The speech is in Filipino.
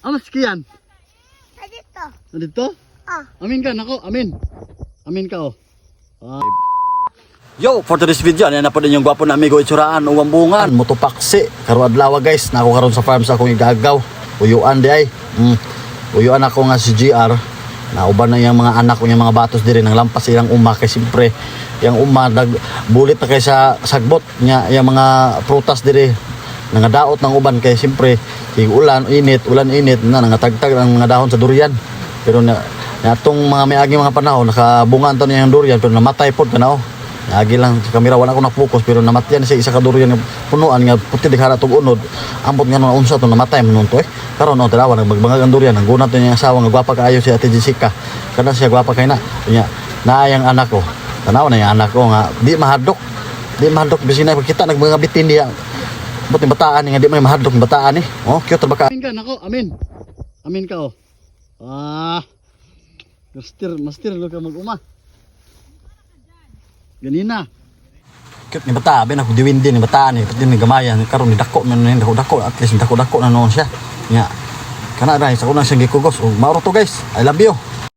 Amas kiyan. Dito. Dito? Amin ka, nako, amin. Amin ka, oh. Yo, for today's video, ano na po din yung gwapo na amigo itsuraan, uwang bungan, motopaksi. Karu adlaw guys, nako karon sa farm sa akong igagaw. Uyuan di ay. Uyuan ako nga si GR. Nauban na yung mga anak ko, yung mga batos diri nang lampas ilang uma kay siyempre yung uma bulit na kay sa sagbot nya yung mga prutas diri nangadaot ng uban kay siyempre ulan init na nangatagtag ang mga dahon sa durian. Pero natong mga miagi mga panahon nakabungan to niya yung durian pero namatay pod kana oh. Agi lang sa kamera wala ko na-focus pero namatyan siya isa ka durian nga punuan nga puti dighara tug unod ambot nga no unsa to namatay man to karon no tirawa nagbangag ang durian ang gunat niya asawa nga gwapa kaayo si Ate Jessica kana siya gwapa kay na nya naayang anak ko tanaw na yung anak ko nga di mahadok bisin na kita nagmanga bitin diya buti bataan nga di may mahadok bataan eh oh cute ra baka amin ka nako amin ka oh master lo ka mag-uma ganina. Cute ni bata, ben ako diwin din ni bataan ni pati ni gamayan karon ni dako man ni dako at least dako na noon siya. Nya. Kana dai sa una siyang gikugos. Mauro to guys. I love you.